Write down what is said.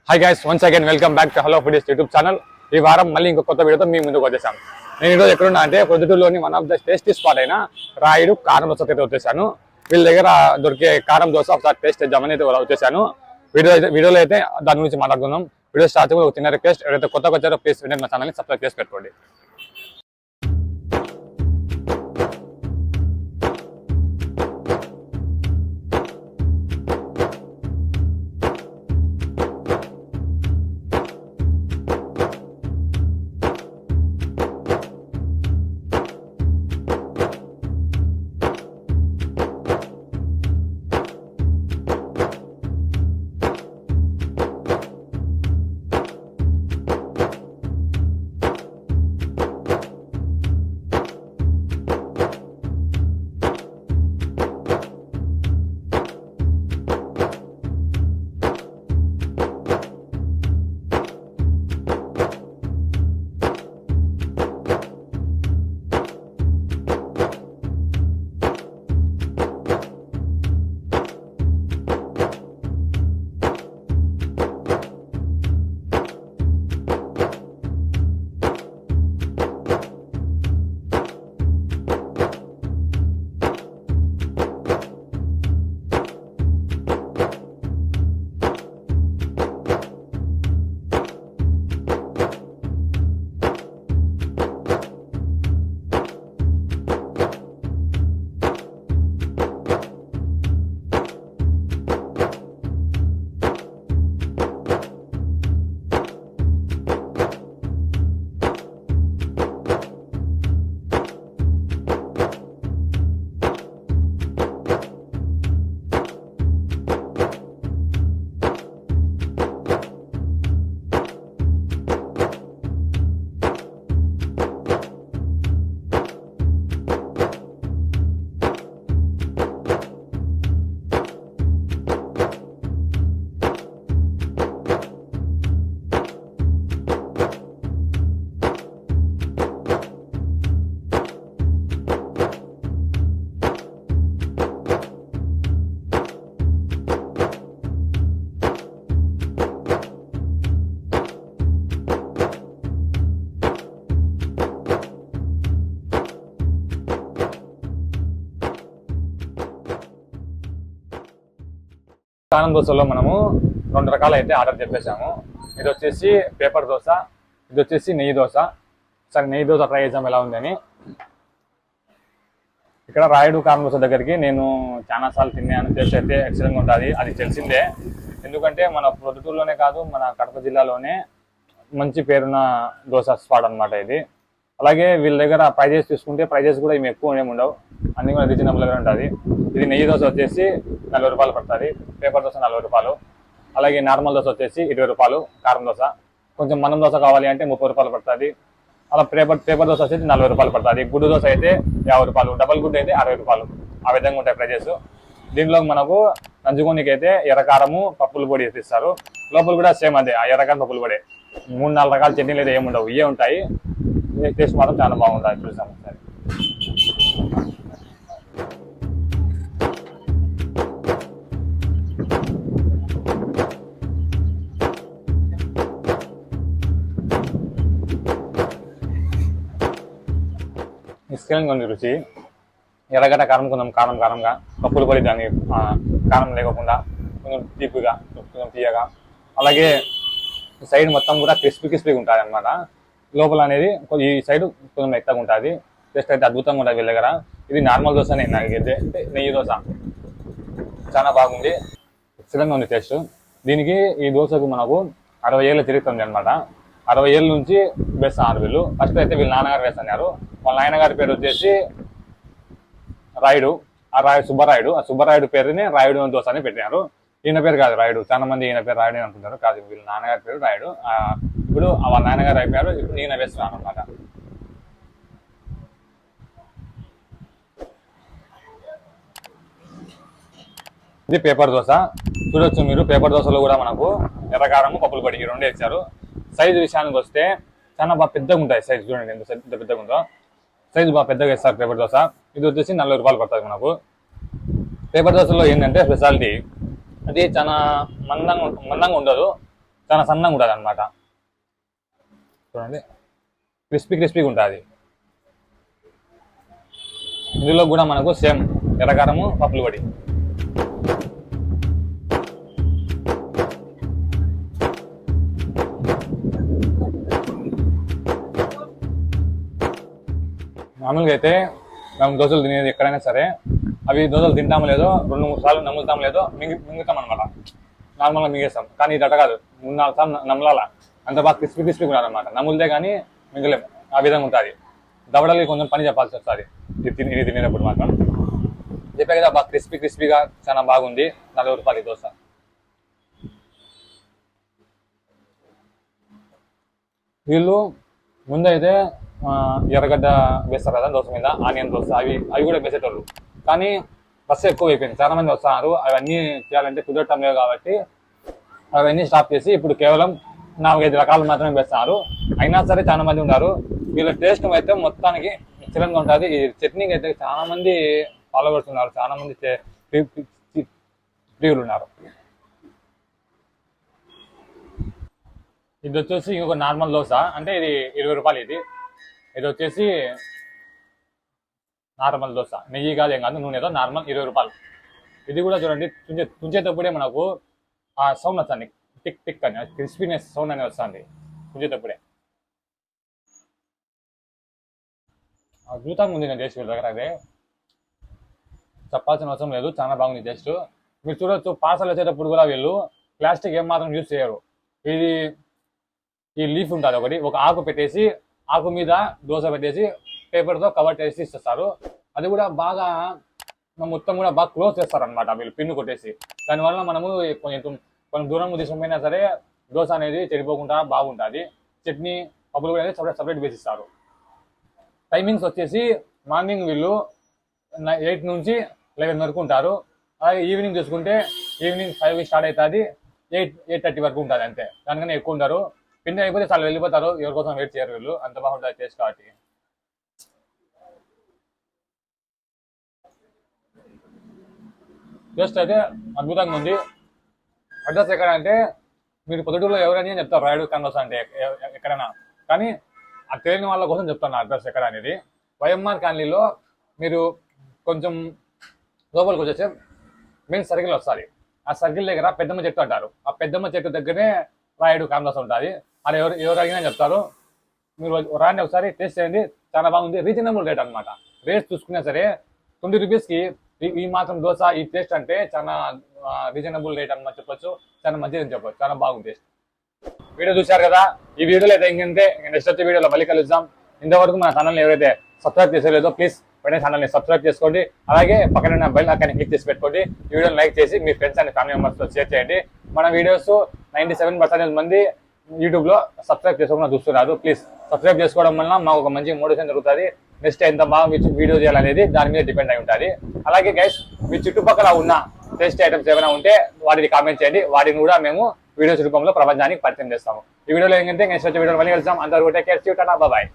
Hi guys, once again welcome back to hello foodies YouTube channel. ఈ వారం మళ్ళీ ఇంకో కొత్త వీడియోతో మీ ముందుకు వచ్చేసాను. నేను ఈరోజు ఎక్కడున్నా అంటే ప్రొద్దుటూరులోని one of the tasty spot అయిన రాయుడు కారం దోశ అయితే వచ్చేసాను. వీళ్ళ దగ్గర దొరికే కారం దోశ ఒకసారి టేస్ట్ చేద్దామని అయితే వచ్చేసాను. వీడియోలో అయితే దాని గురించి మాట్లాడుకుందాం. వీడియో స్టార్ట్ ఒక చిన్న రిక్వెస్ట్, ఎవరైతే కొత్తగా వచ్చారో ప్లీజ్ మా ఛానల్ని సబ్స్క్రైబ్ చేసి పెట్టుకోండి. కారం దోశలో మనము 2 రకాలు అయితే ఆర్డర్ చెప్పేసాము. ఇది వచ్చేసి పేపర్ దోశ, ఇది వచ్చేసి నెయ్యి దోశ. సరే, నెయ్యి దోశ ట్రై చేసాం ఎలా ఉందని. ఇక్కడ రాయుడు కారం దోశ దగ్గరికి నేను చాలాసార్లు తిన్నాను. టేస్ట్ అయితే ఎక్సలెంట్గా ఉంటుంది, అది తెలిసిందే. ఎందుకంటే మన ప్రొద్దుటూరులోనే కాదు, మన కడప జిల్లాలోనే మంచి పేరున్న దోశ స్పాట్ అనమాట ఇది. అలాగే వీళ్ళ దగ్గర ప్రైజెస్ చూసుకుంటే ప్రైజెస్ కూడా ఏమి ఎక్కువ ఏమి ఉండవు, అన్ని కూడా రీజనబుల్గా ఉంటుంది. ఇది నెయ్యి దోశ వచ్చేసి 40 రూపాయలు పడుతుంది, పేపర్ దోశ 40 రూపాయలు, అలాగే నార్మల్ దోశ వచ్చేసి 20 రూపాయలు, కారం దోశ. కొంచెం మనం దోశ కావాలి అంటే 30 రూపాయలు పడుతుంది. అలా పేపర్ దోశ వచ్చేసి 40 రూపాయలు పడుతుంది. గుడ్డు దోశ అయితే 50 రూపాయలు, డబల్ గుడ్డు అయితే 60 రూపాయలు. ఆ విధంగా ఉంటాయి ప్రైజెస్. దీంట్లో మనకు నంజుకోనికి అయితే ఎర్రకారము పప్పుల పొడి ఇస్తారు. లోపల కూడా సేమ్ అదే, ఆ ఎర్రకారం పప్పుల పొడి. 3-4 రకాల చట్నీలు అయితే ఏముండవు, ఇవే ఉంటాయి. టేస్ట్ మాత్రం చాలా బాగుంటుంది. చూసాము ఒకసారి. ఇసుకలంగా ఉంది రుచి. ఎర్రగడ్డ కారం కొంచెం కారంగా, పప్పులు పొడి దాన్ని కారం లేకుండా కొంచెం తీపిగా, కొంచెం తీయగా. అలాగే సైడ్ మొత్తం కూడా క్రిస్పీగా ఉంటుంది అనమాట. లోపల అనేది ఈ సైడ్ కొంచెం మెత్తగా ఉంటుంది. టేస్ట్ అయితే అద్భుతంగా ఉంటుంది వీళ్ళ దగ్గర. ఇది నార్మల్ దోశనే, నాకైతే అంటే నెయ్యి దోశ చాలా బాగుంది, ఎక్సలెంట్గా ఉంది టేస్ట్. దీనికి ఈ దోశకు మనకు 60 ఏళ్ళు తిరుగుతుంది అనమాట. 60 ఏళ్ళ నుంచి వేస్తున్నారు వీళ్ళు. ఫస్ట్ అయితే వీళ్ళ నాన్నగారు వేస్తున్నారు. వాళ్ళ నాయనగారి పేరు వచ్చేసి రాయుడు, సుబ్బరాయుడు. ఆ సుబ్బరాయుడు పేరుని రాయుడు దోశ అని పెట్టినారు. ఈయన పేరు కాదు రాయుడు, చాలా మంది ఈయన పేరు రాయుడు అనుకుంటారు, కాదు, వీళ్ళ నాన్నగారి పేరు రాయుడు. ఇప్పుడు వాళ్ళ నాన్నగారు అయిపోయారు, ఇప్పుడు ఈయన వేస్తున్నాను అనమాట. ఇది పేపర్ దోశ. చూడొచ్చు మీరు, పేపర్ దోశలో కూడా మనకు ఎర్రకారము పప్పులు పొడి ఈ రెండే ఇచ్చారు. సైజు విషయానికి వస్తే చాలా బాగా పెద్దగా ఉంటాయి. సైజు చూడండి ఎంత పెద్దగా ఉందో. సైజు బాగా పెద్దగా ఇస్తారు పేపర్ దోశ. ఇది వచ్చేసి 40 రూపాయలు పడుతుంది మనకు. పేపర్ దోశలో ఏంటంటే స్పెషాలిటీ, అది చాలా మందంగా ఉండదు, చాలా సన్నగా ఉంటుంది అనమాట. చూడండి క్రిస్పీగా ఉంటుంది. ఇందులో కూడా మనకు సేమ్ ఎర్రకారము పప్పుల పొడి. మామూలుగా అయితే మేము దోశలు తినేది ఎక్కడైనా సరే అవి దోశలు తింటామో లేదో 2-3 సార్లు నమ్ముతామో లేదో మింగుతాం అనమాట. నార్మల్గా మింగేస్తాం. కానీ ఇది అట్ట కాదు, 3-4 సార్లు నమ్మలాల. అంత బాగా క్రిస్పీగా ఉన్నారనమాట. నమ్ములదే కానీ మింగలేము, ఆ విధంగా ఉంటుంది. దవడలకి కొంచెం పని చెప్పాల్సి వస్తుంది ఇది తినేటప్పుడు మాత్రం. చెప్పే కదా బాగా క్రిస్పీగా చాలా బాగుంది. 40 రూపాయలు ఈ దోశ. వీళ్ళు ముందైతే ఎర్రగడ్డ వేస్తారు కదా దోశ మీద, ఆనియన్ దోశ, అవి కూడా వేసేటోళ్ళు. కానీ బస్సు ఎక్కువ అయిపోయింది, చాలా మంది వస్తున్నారు. అవన్నీ చేయాలంటే కుదరటం లేవు కాబట్టి అవన్నీ స్టాప్ చేసి ఇప్పుడు కేవలం 4-5 రకాలు మాత్రమే వేస్తున్నారు. అయినా సరే చాలా మంది ఉన్నారు. వీళ్ళ టేస్ట్ అయితే మొత్తానికి ఎక్సలెంట్గా ఉంటుంది. ఈ చట్నీకి అయితే చాలా మంది ఫాలోవర్స్ ఉన్నారు, చాలా మంది ప్రియులు ఉన్నారు. ఇది వచ్చేసి ఇంకొక నార్మల్ దోశ, అంటే ఇది 20 రూపాయలు. ఇది వచ్చేసి నార్మల్ దోశ, నెయ్యి కాదు ఏం కాదు, నూనెతో నార్మల్ 20 రూపాయలు. ఇది కూడా చూడండి, తుంచేటప్పుడే మనకు ఆ సౌండ్ వస్తుంది, టిక్ టిక్ అని, క్రిస్పీనెస్ సౌండ్ అనేది వస్తుంది తుంచేటప్పుడే. అద్భుతంగా ఉంది. నేను టేస్ట్ వీళ్ళ దగ్గర అదే చెప్పాల్సిన అవసరం లేదు, చాలా బాగుంది టేస్ట్. మీరు చూడొచ్చు, పార్సల్ వచ్చేటప్పుడు కూడా వీళ్ళు ప్లాస్టిక్ ఏం మాత్రం యూజ్ చేయరు. ఇది ఈ లీఫ్ ఉంటుంది ఒక ఆకు పెట్టేసి, ఆకు మీద దోశ పెట్టేసి పేపర్తో కవర్ చేసి ఇస్తారు. అది కూడా బాగా మొత్తం కూడా బాగా క్లోజ్ చేస్తారు అనమాట వీళ్ళు, పిన్ను కొట్టేసి. దానివల్ల మనము కొంచెం దూరం తీసుకుపోయినా సరే దోశ అనేది చెడిపోకుండా బాగుంటుంది. చట్నీ పప్పులు కూడా అనేది సపరేట్ వేసిస్తారు. టైమింగ్స్ వచ్చేసి మార్నింగ్ వీళ్ళు 8 నుంచి 11 వరకు ఉంటారు. అలాగే ఈవినింగ్ చూసుకుంటే ఈవినింగ్ 5 స్టార్ట్ అవుతుంది, 8-8:30 వరకు ఉంటుంది. అంతే, దానికన్నా ఎక్కువ ఉంటారు. పిండి అయిపోతే చాలా వెళ్ళిపోతారు, ఎవరి కోసం వెయిట్ చేయరు వీళ్ళు, అంత బాగుంటుంది టేస్ట్ కాబట్టి. టేస్ట్ అయితే అద్భుతంగా ఉంది. అడ్రస్ ఎక్కడ అంటే, మీరు పొద్దుటూరులో ఎవరైనా చెప్తారు రాయుడు కాంగ్రెస్ అంటే ఎక్కడైనా, కానీ ఆ తెలియని వాళ్ళ కోసం చెప్తాను అడ్రస్ ఎక్కడ అనేది. వైఎంఆర్ కాలనీలో మీరు కొంచెం లోపలికి వచ్చేసి మెయిన్ సర్కిల్ వస్తుంది. ఆ సర్కిల్ దగ్గర పెద్దమ్మ చెట్టు అంటారు. ఆ పెద్దమ్మ చెట్టు దగ్గరే రాయుడు కాంగ్రెస్ ఉంటుంది. అది ఎవరు అడిగినా చెప్తారు. మీరు రాండి, ఒకసారి టేస్ట్ చేయండి, చాలా బాగుంది. రీజనబుల్ రేట్ అనమాట. రేట్ చూసుకున్నా సరే 20 రూపీస్కి ఈ మాత్రం దోశ, ఈ టేస్ట్ అంటే చాలా రీజనబుల్ రేట్ అనమాట చెప్పొచ్చు. చాలా మంచిదని చెప్పొచ్చు, చాలా బాగుంది టేస్ట్. వీడియో చూశారు కదా, ఈ వీడియోలో అయితే ఇంకంటే నెక్స్ట్ వచ్చే వీడియోలో మళ్ళీ కలుద్దాం. ఇంతవరకు మన ఛానల్ని ఎవరైతే సబ్స్క్రైబ్ చేసేలేదో ప్లీజ్ వెంటనే ఛానల్ని సబ్స్క్రైబ్ చేసుకోండి. అలాగే పక్కన బెల్ ఐకాన్ని క్లిక్ చేసి పెట్టుకోండి. ఈ వీడియోని లైక్ చేసి మీ ఫ్రెండ్స్ అండ్ ఫ్యామిలీ మెంబర్స్తో షేర్ చేయండి. మన వీడియోస్ 97% మంది యూట్యూబ్లో సబ్స్క్రైబ్ చేసుకోకుండా చూస్తున్నారు. ప్లీజ్ సబ్స్క్రైబ్ చేసుకోవడం వల్ల మాకు ఒక మంచి మోటివేషన్ జరుగుతుంది. నెక్స్ట్ ఎంత బాగా వీడియో చేయాలనేది దాని మీద డిపెండ్ అయి ఉంటుంది. అలాగే గైస్, మీ చుట్టుపక్కల ఉన్న టేస్ట్ ఐటమ్స్ ఏమైనా ఉంటే వాటిని కామెంట్ చేయండి. వాటిని కూడా మేము వీడియోస్ రూపంలో ప్రపంచానికి పరిచయం చేస్తాము. ఈ వీడియోలో ఏంటంటే నెక్స్ట్ వచ్చే వీడియో మళ్ళీ వెళ్తాం. అంతవరకు టేక్ కేర్, బాయ్.